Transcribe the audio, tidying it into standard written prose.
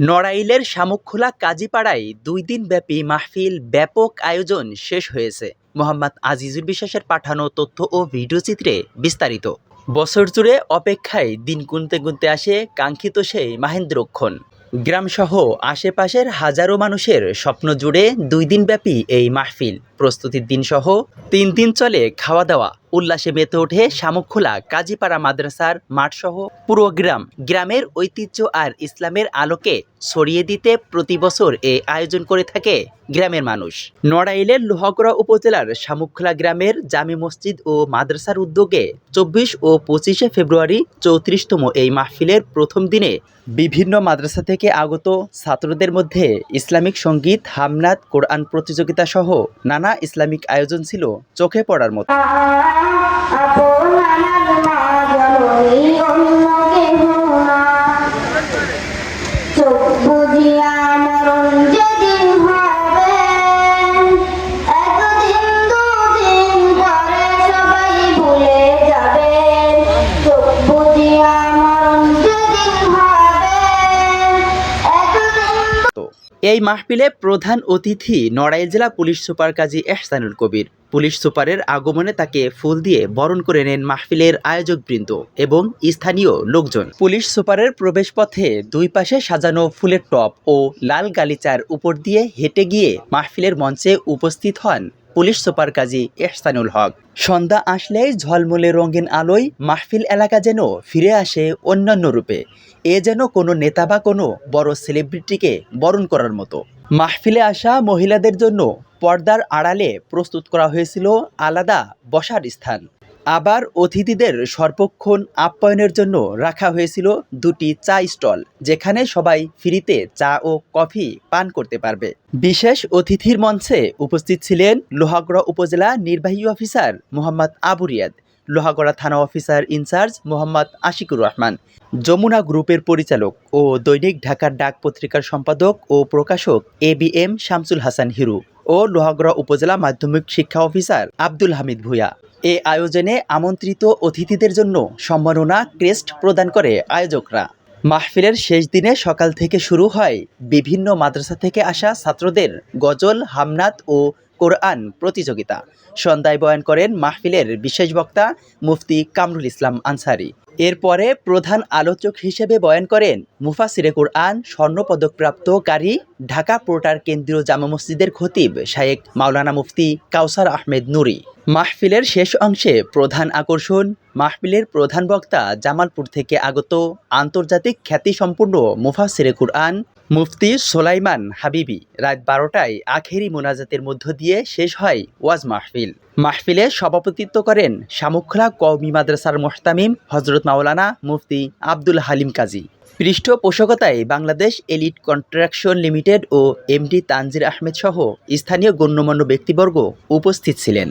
নড়াইলের শামুকখোলা কাজীপাড়ায় ২ দিনব্যাপী মাহফিল ব্যাপক আয়োজন শেষ হয়েছে। মোহাম্মদ আজিজুল বিশ্বাসের পাঠানো তথ্য ও ভিডিওচিত্রে বিস্তারিত। বছর জুড়ে অপেক্ষায় দিন গুনতে গুনতে আসে কাঙ্ক্ষিত সেই মাহেন্দ্রক্ষণ। গ্রামসহ আশেপাশের হাজারো মানুষের স্বপ্ন জুড়ে ২ দিনব্যাপী এই মাহফিল। প্রস্তুতির দিনসহ ৩ দিন চলে খাওয়া দাওয়া। উল্লাসে মেতে ওঠে শামুকখোলা কাজীপাড়া মাদ্রাসার মাঠসহ পুরো গ্রাম। গ্রামের ঐতিহ্য আর ইসলামের আলোকে ছড়িয়ে দিতে প্রতি বছর এই আয়োজন করে থাকে গ্রামের মানুষ। নড়াইলের লোহাগড়া উপজেলার শামুকখোলা গ্রামের জামে মসজিদ ও মাদ্রাসার উদ্যোগে ২৪ ও ২৫শে ফেব্রুয়ারি ৩৪তম এই মাহফিলের প্রথম দিনে বিভিন্ন মাদ্রাসা থেকে আগত ছাত্রদের মধ্যে ইসলামিক সঙ্গীত, হামনাত, কোরআন প্রতিযোগিতা সহ নানা ইসলামিক আয়োজন ছিল চোখে পড়ার মতো। এই মাহফিলে প্রধান অতিথি নড়াইল জেলা পুলিশ সুপার কাজী এহসানুল কবির। পুলিশ সুপারের আগমনে তাকে ফুল দিয়ে বরণ করে নেন মাহফিলের আয়োজকবৃন্দ এবং স্থানীয় লোকজন। পুলিশ সুপারের প্রবেশপথে দুই পাশে সাজানো ফুলের টব ও লাল গালিচার উপর দিয়ে হেঁটে গিয়ে মাহফিলের মঞ্চে উপস্থিত হন পুলিশ সুপার কাজী এহসানুল হক। সন্ধ্যা আসলেই ঝলমলে রঙিন আলোয় মাহফিল এলাকা যেন ফিরে আসে অন্যান্য রূপে। এ যেন কোনো নেতা বা কোনো বড় সেলিব্রিটিকে বরণ করার মতো। মাহফিলে আসা মহিলাদের জন্য পর্দার আড়ালে প্রস্তুত করা হয়েছিল আলাদা বসার স্থান। আবার অতিথিদের সর্বক্ষণ আপ্যায়নের জন্য রাখা হয়েছিল 2টি চা স্টল, যেখানে সবাই ফ্রিতে চা ও কফি পান করতে পারবে। বিশেষ অতিথির মঞ্চে উপস্থিত ছিলেন লোহাগড়া উপজেলা নির্বাহী অফিসার মোহাম্মদ আবু রিয়াদ, লোহাগড়া থানা অফিসার ইনচার্জ মোহাম্মদ আশিকুর রহমান, যমুনা গ্রুপের পরিচালক ও দৈনিক ঢাকার ডাক পত্রিকার সম্পাদক ও প্রকাশক ABM শামসুল হাসান হিরু ও লোহাগড়া উপজেলা মাধ্যমিক শিক্ষা অফিসার আব্দুল হামিদ ভূঁইয়া। এ আয়োজনে আমন্ত্রিত অতিথিদের জন্য সম্মাননা ক্রেস্ট প্রদান করে আয়োজকরা। মাহফিলের শেষ দিনে সকাল থেকে শুরু হয় বিভিন্ন মাদ্রাসা থেকে আসা ছাত্রদের গজল, হামনাত ও কোরআন প্রতিযোগিতা। সন্ধ্যায় বয়ান করেন মাহফিলের বিশেষ বক্তা মুফতি কামরুল ইসলাম আনসারি। এরপরে প্রধান আলোচক হিসেবে বয়ান করেন মুফাসিরে কোরআন, স্বর্ণপদকপ্রাপ্ত কারি, ঢাকা পোর্টার কেন্দ্রীয় জামে মসজিদের খতিব শায়েখ মাওলানা মুফতি কাউসার আহমেদ নুরি। মাহফিলের শেষ অংশে প্রধান আকর্ষণ মাহফিলের প্রধান বক্তা জামালপুর থেকে আগত আন্তর্জাতিক খ্যাতিসম্পন্ন মুফাসিরে কোরআন মুফতি সোলাইমান হাবিবি। রাত 12টায় আখেরি মোনাজাতের মধ্য দিয়ে শেষ হয় ওয়াজ মাহফিল। মাহফিলে সভাপতিত্ব করেন শামুকখোলা কওমি মাদ্রাসার মোহতামিম হজরত মাওলানা মুফতি আব্দুল হালিম কাজী। পৃষ্ঠপোষকতায় বাংলাদেশ এলিট কন্ট্রাকশন লিমিটেড ও MD তানজির আহমেদ সহ স্থানীয় গণ্যমান্য ব্যক্তিবর্গ উপস্থিত ছিলেন।